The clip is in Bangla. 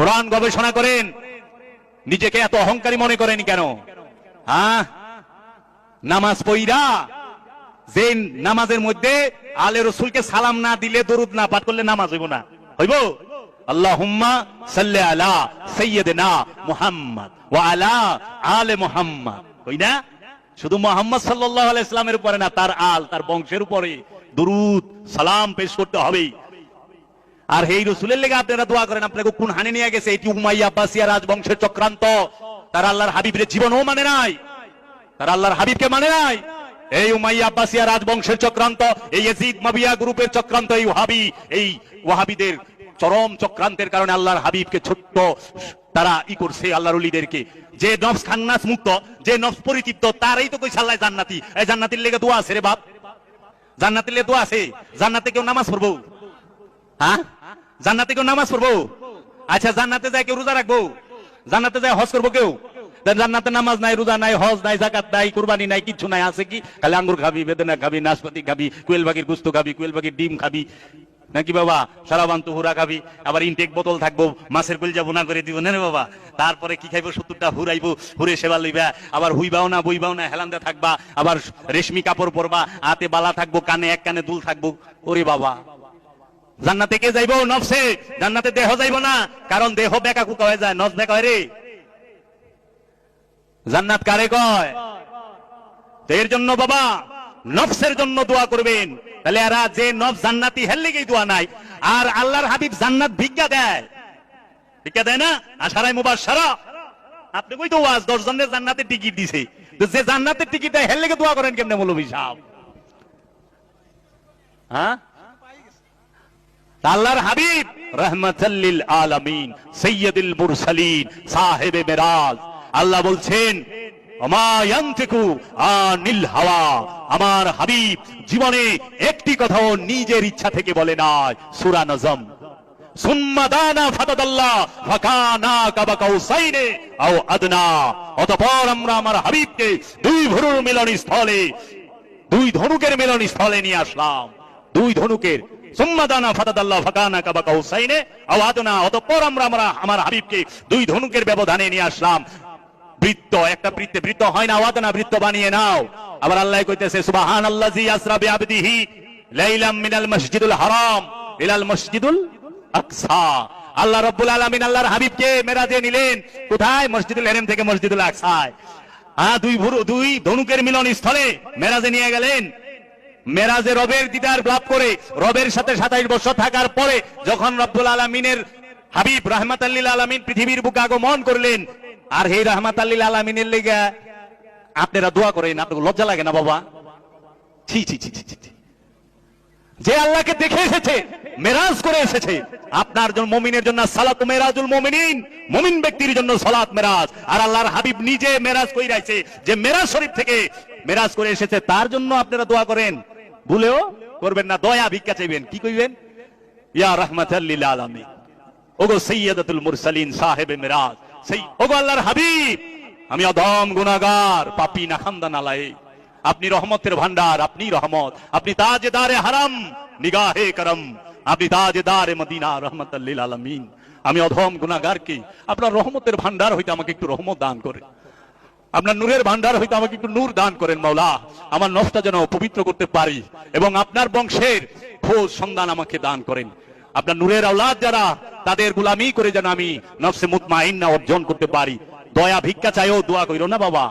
কোরআন গবেষণা করেন, নিজেকে এত অহংকারী মনে করেন কেন? হ্যাঁ, নামাজ পড়া, যে নামাজের মধ্যে আলে রসুলকে সালাম না দিলে, দরুদ না পাঠ করলে নামাজ হইব না, হইব? আল্লাহুম্মা সাল্লি আলা সাইয়্যিদিনা মুহাম্মদ ওয়া আলা আলে মুহাম্মদ, কই না? শুধু মুহাম্মদ সাল্লাল্লাহু আলাইহি সাল্লামের উপরে না, তার আল, তার বংশের উপরে দরুদ সালাম পেশ করতে হবে। আর এই রসুলের লেগে আপনারা দোয়া করেন, আপনাকে কোন হানি নিয়ে গেছে? এটি উমাইয়া আব্বাসিয়া রাজবংশের চক্রান্ত। তারা আল্লাহর হাবিবের জীবনও মানে নাই, তারা আল্লাহর হাবিবকে মানে নাই। এই উমাইয়া আব্বাসিয়া রাজবংশের চক্রান্ত, এই ইয়াজিদ মাবিয়া গ্রুপের চক্রান্ত, এই ওয়াহাবিদের চরম চক্রান্তের কারণে আল্লাহর হাবিবকে ছোট্ট তারা করছে, আল্লাহর ওলিদেরকে। যে নফস খান্নাস মুক্ত, যে নফস পরিতৃপ্ত, তারই তো কইছে আল্লাহ জান্নাতি। এই জান্নাতের লেগে দোয়া আছে রে বাপ, জান্নাতের লেগে দোয়া আছে। জান্নাতে কেউ নামাজ পড়বো? হ্যাঁ, জান্নাতে কেউ নামাজ পড়বো? আচ্ছা, জান্নাতে যায় কেউ রোজা রাখবো? জান্নাতে যায় হজ করবো কেউ? জান্নাতে নামাজ নাই, রোজা নাই, হজ নাই, যাকাত নাই, কুরবানি নাই, কিছু নাই। আছে কি? খালি আঙ্গুর খাবি, বেদনা খাবি, নাশপাতি খাবি, কোয়েল পাখির গুস্ত খাবি, কোয়েল পাখির ডিম খাবি, নাকি বাবা সারাবান তুহুরা খাবি, আবার ইনটেক বোতল থাকবো, মাছের কলিজা বোনা করে দিব না রে বাবা। তারপরে কি খাইবো? 70টা হুরাইবো, হুরে সেবা লইবা, আবার হুইবাও না বইবাও না, হেলান্দা থাকবা, আবার রেশমি কাপড় পরবা, হাতে বালা থাকবো, কানে এক কানে দুল থাকবো। ওরে বাবা, জান্নাতে কে যাইবো? নফসে। জান্নাতে দেহ যাইবো না, কারণ দেহ বেকা কুকা হয়ে যায়, নফস বেকা হয় রে। জান্নাত কারে কয়? এর জন্য বাবা নফসের জন্য দোয়া করবেন। তাহলে এরা যে নফস জান্নাতি, হের লেগেই দোয়া নাই। আর আল্লাহর হাবিব জান্নাত ভিক্ষা দেয়, ভিক্ষা দেয় না? আশারায় মুবাশশারা, আপনি কই তো ওয়াজ 10 জনের জান্নাতের টিকিট দিছে, তো যে জান্নাতের টিকিট দেয় হের লেগে দোয়া করেন কেমনে মৌলভী সাহেব? হ্যাঁ, আল্লাহর হাবিব রাহমাতাল লিল আলামিন, সাইয়্যিদুল মুরসালিন, সাহেবে মেরাজ, আল্লাহ বলছেন ওমা ইয়ানতিকু আনিল হাওয়া, আমার হাবিব জীবনে একটি কথাও নিজের ইচ্ছা থেকে বলে নাই। সূরা নজম। সুম্মা দানা ফাতাদাল্লাহ ফাকানা কাবা কাউসাইনে আও আদনা, অতঃপর আমরা আমার হাবিবকে দুই ভুরুর মিলন স্থলে, দুই ধনুকের মিলন স্থলে নিয়ে আসলাম। দুই ধনুকের, সুম্মা দানা ফাতাদাল্লাহ ফাকানা কাবা কাউসাইনে আও আদনা, অতঃপর আমরা আমার হাবিবকে দুই ধনুকের ব্যবধানে নিয়ে আসলাম। বৃত্ত, একটা বৃত্তে বৃত্ত হয় না, ওয়াদনা বৃত্ত বানিয়ে নাও। আবার আল্লাহ কইতেছে সুবহানাল্লাযী আসরা বিআবদিহি লাইলাম মিনাল মসজিদুল হারাম ইলাল মসজিদুল আকসা। আল্লাহ রাব্বুল আলামিন আল্লাহর হাবিবকে মেরাজে নিলেন। কোথায়? মসজিদুল হারাম থেকে মসজিদুল আকসায়। দুই ধনুকের মিলন স্থলে মেরাজে নিয়ে গেলেন। মেরাজে রবের দিদার লাভ করে, রবের সাথে 27 বছর থাকার পরে যখন রব্বুল আলামিনের হাবিব রাহমাতাল লিল আলামিন পৃথিবীর বুকে আগমন করলেন, আর এই রাহমাতাল লিল আলামিনের লেগে আপনারা দোয়া করেন, আপনাদের লজ্জা লাগে না বাবা? ছি ছি ছি ছি ছি। যে আল্লাহকে দেখে এসেছে, মেরাজ করে এসেছে, আপনার জন্য, মুমিনের জন্য সালাতু মেরাজুল মুমিনিন, মুমিন ব্যক্তির জন্য সালাত মেরাজ। আর আল্লাহর হাবিব নিজে মেরাজ কইরাইছে, যে মেরাজ শরীফ থেকে মেরাজ করে এসেছে, তার জন্য আপনারা দোয়া করেন। ভুলেও করবেন না, দয়া ভিক্ষা চাইবেন। কি কইবেন? ইয়া রাহমাতাল লিল আলামিন, ওগো সাইয়্যিদাতুল মুরসালিন, সাহেবে মেরাজ, সেই ওগো আল্লাহর হাবিব, আমি অধম গুনাহগার, পাপী, নাখান্দা, নালায়েক, আপনি রহমতের ভান্ডার, আপনি রহমত, আপনি তাজদারে হারাম, নিগাহে করম, আপনি তাজদারে মদিনা, রহমাতাল লিল আলামিন। আমি অধম গুনাহগারকে আপনার রহমতের ভান্ডার হইতে আমাকে একটু রহমত দান করেন, আপনার নূরের ভান্ডার হইতে আমাকে একটু নূর দান করেন মাওলা। আমার নফসটা যেন পবিত্র করতে পারি, এবং আপনার বংশের খোঁজ সন্ধান আমাকে দান করেন। আপনার নূরের আওলাদ যারা, তাদের গোলামি করে যেন আমি নফসে মুতমাইন্না অর্জন করতে পারি। দয়া ভিক্ষা চাইও, দোয়া কইরো না বাবা।